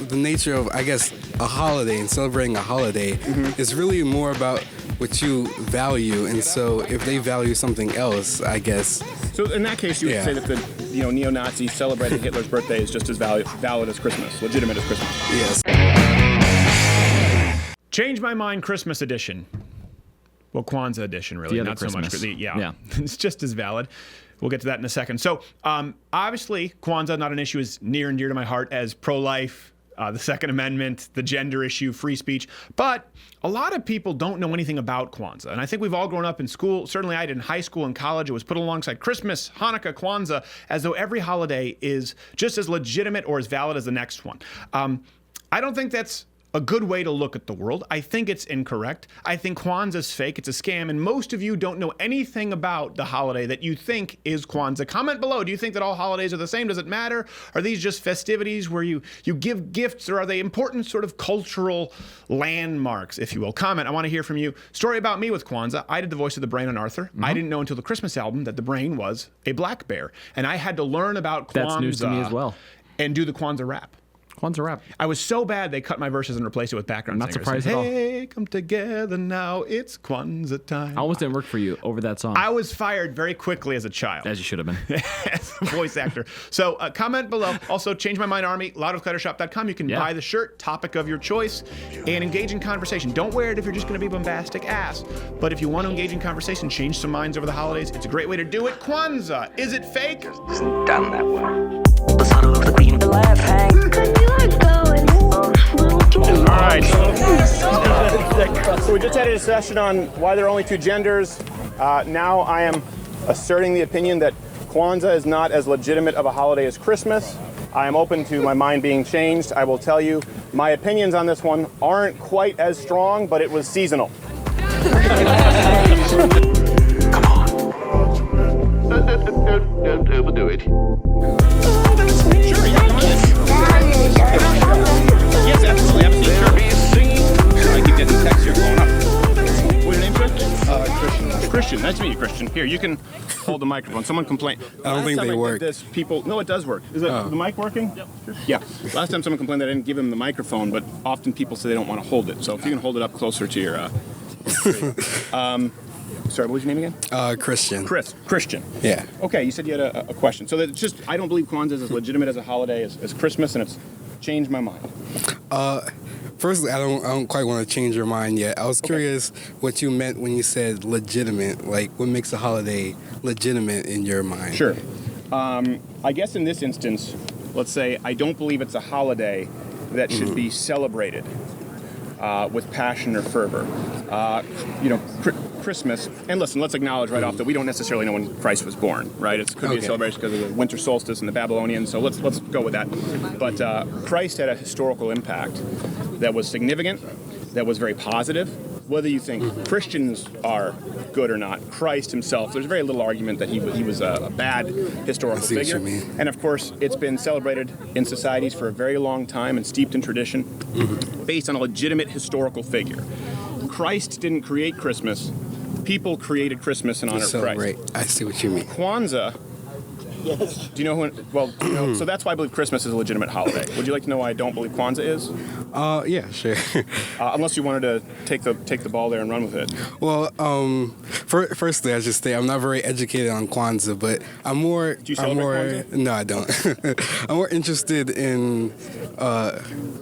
the nature of, I guess, a holiday and celebrating a holiday is really more about what you value, and so if they value something else, I guess. So in that case, you would say that the neo-Nazis celebrating Hitler's birthday is just as valid as Christmas, legitimate as Christmas. Yes. Change my mind, Christmas edition. Well, Kwanzaa edition, really, not Christmas. so much. Yeah, it's just as valid. We'll get to that in a second. So, obviously, Kwanzaa, not an issue, is near and dear to my heart as pro-life, the Second Amendment, the gender issue, free speech. But a lot of people don't know anything about Kwanzaa. And I think we've all grown up in school. Certainly I did in high school and college. It was put alongside Christmas, Hanukkah, Kwanzaa, as though every holiday is just as legitimate or as valid as the next one. I don't think that's a good way to look at the world. I think it's incorrect. I think Kwanzaa's fake. It's a scam. And most of you don't know anything about the holiday that you think is Kwanzaa. Comment below. Do you think that all holidays are the same? Does it matter? Are these just festivities where you give gifts, or are they important sort of cultural landmarks, if you will? Comment. I want to hear from you. Story about me with Kwanzaa. I did the voice of the Brain on Arthur. I didn't know until the Christmas album that the Brain was a black bear. And I had to learn about Kwanzaa. That's news to me as well. And do the Kwanzaa rap. Kwanzaa rap. I was so bad they cut my verses and replaced it with background Not singers. surprised at all. Hey, come together now, it's Kwanzaa time. I almost didn't work for you over that song. I was fired very quickly as a child. As you should have been. As a voice actor. So comment below. Also, Change My Mind Army, loudofcluttershop.com. You can buy the shirt, topic of your choice, and engage in conversation. Don't wear it if you're just going to be bombastic ass. But if you want to engage in conversation, change some minds over the holidays, it's a great way to do it. Kwanzaa, is it fake? Isn't done that way. The son of the queen, the left hand. All right. So we just had a discussion on why there are only two genders. Now I am asserting the opinion that Kwanzaa is not as legitimate of a holiday as Christmas. I am open to my mind being changed. I will tell you, my opinions on this one aren't quite as strong, but it was seasonal. Come on. Don't overdo it. Yes, absolutely. I keep getting texts here going up. What's your name, sir? Christian. Christian. Nice to meet you, Christian. Here, you can hold the microphone. Someone complained. I don't think they work. No, it does work. Is the mic working? Yep. Yeah. Last time someone complained that I didn't give him the microphone, but often people say they don't want to hold it. So if you can hold it up closer to your... Sorry, what was your name again? Christian. Christian. Yeah. Okay, you said you had a question. So that's just, I don't believe Kwanzaa is as legitimate as a holiday as Christmas, and it's changed my mind. Firstly, I don't quite want to change your mind yet. I was curious what you meant when you said legitimate. Like, what makes a holiday legitimate in your mind? Sure. I guess in this instance, let's say I don't believe it's a holiday that should be celebrated with passion or fervor. Christmas, and listen, let's acknowledge right off that we don't necessarily know when Christ was born, right? It could be a celebration because of the winter solstice and the Babylonians, so let's go with that. But Christ had a historical impact that was significant, that was very positive. Whether you think Christians are good or not, Christ himself, there's very little argument that he was a bad historical figure. And of course, it's been celebrated in societies for a very long time and steeped in tradition based on a legitimate historical figure. Christ didn't create Christmas. People created Christmas in honor of Christ. I see what you mean. Kwanzaa. Yes. Do you know who? Well, so that's why I believe Christmas is a legitimate holiday. Would you like to know why I don't believe Kwanzaa is? Yeah, sure. Unless you wanted to take the ball there and run with it. Well, firstly, I should say I'm not very educated on Kwanzaa, but I'm more. Do you celebrate Kwanzaa? No, I don't. I'm more interested in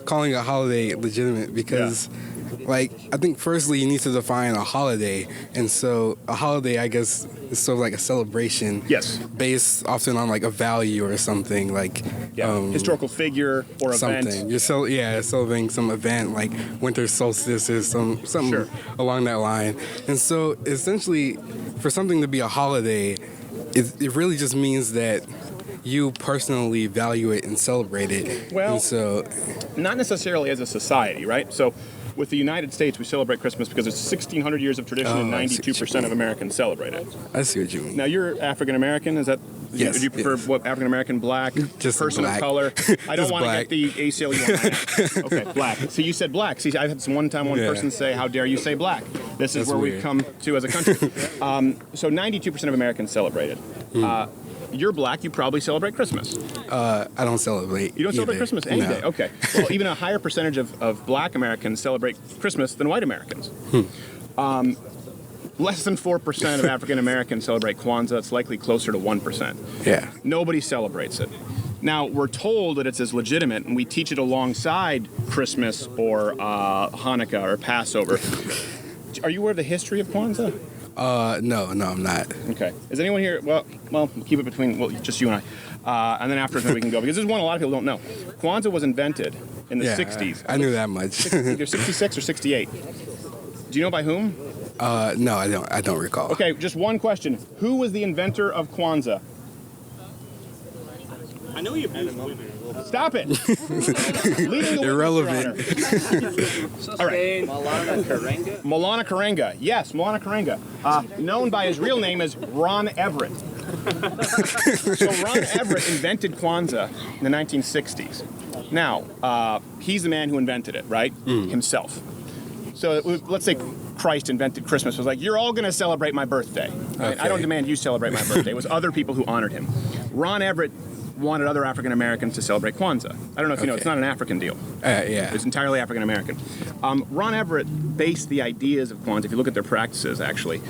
calling a holiday legitimate because. Yeah. Like, I think firstly you need to define a holiday, and so a holiday, I guess, is sort of like a celebration. Yes. Based often on like a value or something like. Historical figure or event. Something. You're celebrating some event like winter solstice or something along that line. And so essentially, for something to be a holiday, it really just means that you personally value it and celebrate it. Well, and so, not necessarily as a society, right? So. With the United States, we celebrate Christmas because it's 1,600 years of tradition and 92% of Americans celebrate it. I see what you mean. Now, you're African-American, is that? Yes. Do you prefer what, African-American, black, just person black. of color? I don't want to get the ACLU on. Okay, black. So you said black. See, I've had one person say, how dare you say black? This is where we've come to as a country. So 92% of Americans celebrate it. You're black. You probably celebrate Christmas. I don't celebrate. You don't celebrate either. Christmas any No. day? Okay. Well, even a higher percentage of black Americans celebrate Christmas than white Americans. Less than 4% of African Americans celebrate Kwanzaa. It's likely closer to 1%. Yeah. Nobody celebrates it. Now, we're told that it's as legitimate, and we teach it alongside Christmas or Hanukkah or Passover. Are you aware of the history of Kwanzaa? No, I'm not. Okay. Is anyone here? Well, keep it between just you and I. And then after we can go, because this is one a lot of people don't know. Kwanzaa was invented in the 60s. I knew that much. Either 66 or 68. Do you know by whom? No, I don't recall. Okay, just one question. Who was the inventor of Kwanzaa? I know you abuse women. Stop it. Leading the Irrelevant. All right. Maulana Karenga. Yes, Maulana Karenga. Known by his real name as Ron Everett. So Ron Everett invented Kwanzaa in the 1960s. Now, he's the man who invented it, right? Himself. So let's say Christ invented Christmas. It was like, you're all going to celebrate my birthday. Right? Okay. I don't demand you celebrate my birthday. It was other people who honored him. Ron Everett wanted other African Americans to celebrate Kwanzaa. I don't know if you know, it's not an African deal. Yeah. It's entirely African American. Ron Everett based the ideas of Kwanzaa, if you look at their practices actually,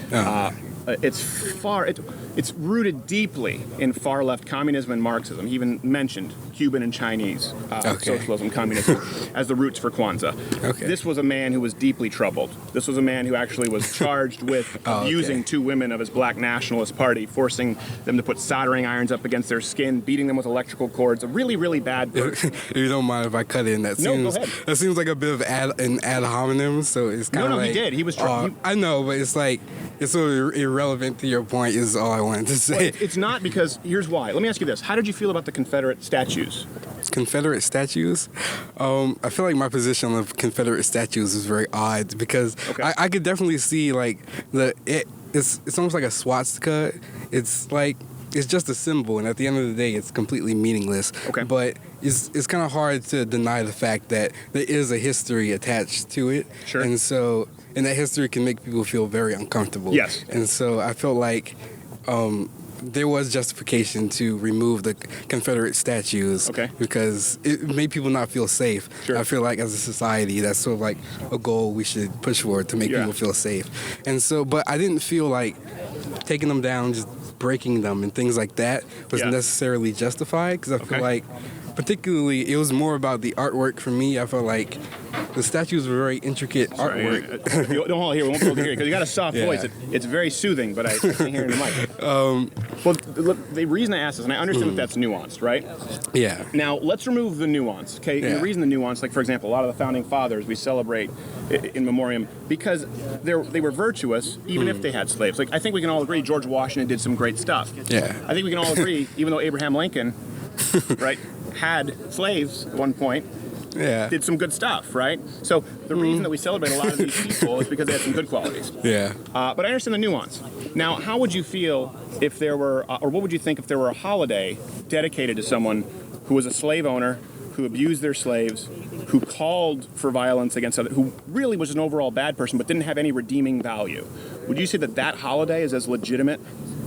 it's rooted deeply in far left communism and Marxism. He even mentioned Cuban and Chinese socialism, communism as the roots for Kwanzaa. Okay. This was a man who was deeply troubled. This was a man who actually was charged with abusing two women of his black nationalist party, forcing them to put soldering irons up against their skin, beating them with electrical cords. A really, really bad person. If you don't mind if I cut in, No, go ahead. That seems like a bit of an ad hominem. So it's kind of No, like he did. He was. I know, but it's like it's sort of irrelevant to your point. Is all I wanted to say. It's not, because here's why. Let me ask you this: how did you feel about the Confederate statues? Confederate statues. I feel like my position on Confederate statues is very odd because I could definitely see like it's almost like a swastika. It's like it's just a symbol, and at the end of the day, it's completely meaningless. Okay. But it's kind of hard to deny the fact that there is a history attached to it. Sure. And so, and that history can make people feel very uncomfortable. Yes. And so I felt like there was justification to remove the Confederate statues. Okay. Because it made people not feel safe. Sure. I feel like as a society, that's sort of like a goal we should push for, to make people feel safe. And so, but I didn't feel like taking them down, just breaking them and things like that was necessarily justified, because I feel like particularly it was more about the artwork for me. I felt like the statues were very intricate artwork. Don't hold here. We won't be able to hear you because you got a soft voice. It's very soothing, but I can't hear in the mic. Well, the reason I ask this, and I understand that that's nuanced, right? Yeah. Now, let's remove the nuance, okay? Yeah. The reason the nuance, like, for example, a lot of the founding fathers we celebrate in memoriam because they were virtuous, even if they had slaves. Like, I think we can all agree George Washington did some great stuff. Yeah. I think we can all agree, even though Abraham Lincoln, right, had slaves at one point, did some good stuff, right? So the reason that we celebrate a lot of these people is because they had some good qualities. Yeah. But I understand the nuance. Now, how would you feel if there were, or what would you think if there were a holiday dedicated to someone who was a slave owner, who abused their slaves, who called for violence against others, who really was an overall bad person but didn't have any redeeming value? Would you say that that holiday is as legitimate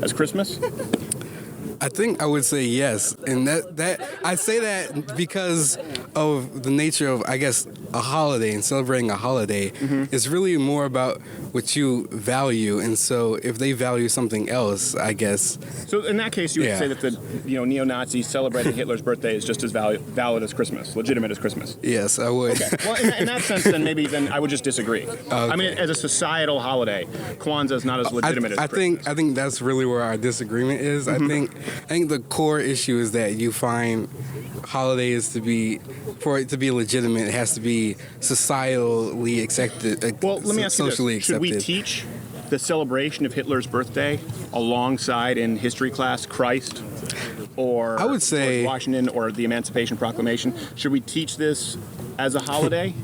as Christmas? I think I would say yes, and that I say that because of the nature of, I guess, a holiday and celebrating a holiday. It's really more about what you value, and so if they value something else, I guess. So in that case, you would say that the neo-Nazis celebrating Hitler's birthday is just as valid as Christmas, legitimate as Christmas. Yes, I would. Okay. Well, in that sense, then I would just disagree. Okay. I mean, as a societal holiday, Kwanzaa is not as legitimate as Christmas. I think that's really where our disagreement is. I think the core issue is that you find holidays for it to be legitimate, it has to be societally accepted. Well, let me ask you this. Socially Should accepted. we teach the celebration of Hitler's birthday alongside in history class Christ or I would say George Washington or the Emancipation Proclamation? Should we teach this as a holiday?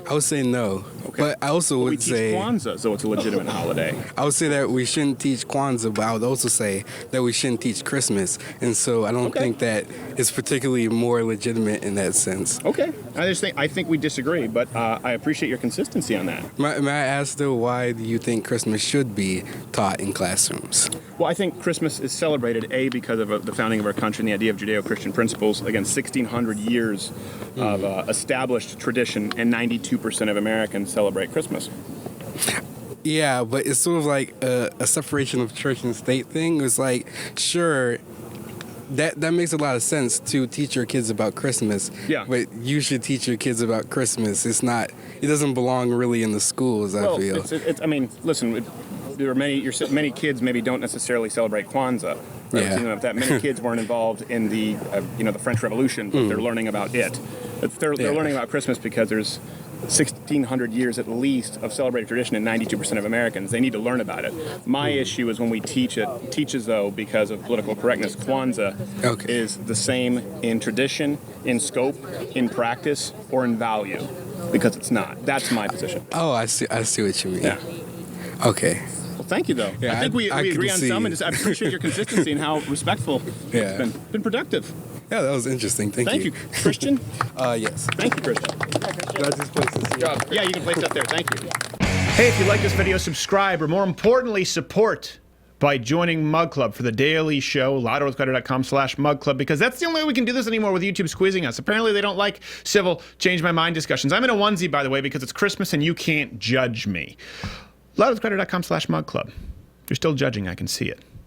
I would say no. Okay. But I also We would teach say Kwanzaa, so it's a legitimate holiday. I would say that we shouldn't teach Kwanzaa, but I would also say that we shouldn't teach Christmas. And so I don't think that it's particularly more legitimate in that sense. Okay. I think we disagree, but I appreciate your consistency on that. May I ask, though, why do you think Christmas should be taught in classrooms? Well, I think Christmas is celebrated, A, because of the founding of our country and the idea of Judeo-Christian principles. Again, 1,600 years of established tradition, and 92% of Americans celebrate Christmas. Yeah, but it's sort of like a separation of church and state thing. It's like, sure, that makes a lot of sense to teach your kids about Christmas. Yeah. But you should teach your kids about Christmas. It doesn't belong really in the schools, I feel. I mean, listen, there are many kids maybe don't necessarily celebrate Kwanzaa. Right? Yeah. You know, if that many kids weren't involved in the the French Revolution, but they're learning about it. They're learning about Christmas because there's 1,600 years at least of celebrated tradition and 92% of Americans. They need to learn about it. My issue is when we teach as though, because of political correctness, Kwanzaa is the same in tradition, in scope, in practice, or in value, because it's not. That's my position. Oh, I see what you mean. Yeah. Okay. Well, thank you, though. Yeah, I think we I agree can on see. some, and I appreciate your consistency and how respectful Yeah. it's been productive. Yeah, that was interesting. Thank you. Christian. Yes. Thank you, Christian. Can I just place this here? Yeah, you can place that there. Thank you. Hey, if you like this video, subscribe, or more importantly, support by joining Mug Club for the daily show, louderwithcreditor.com/Mug Club, because that's the only way we can do this anymore with YouTube squeezing us. Apparently, they don't like civil change my mind discussions. I'm in a onesie, by the way, because it's Christmas and you can't judge me. louderwithcreditor.com/Mug Club. You're still judging, I can see it.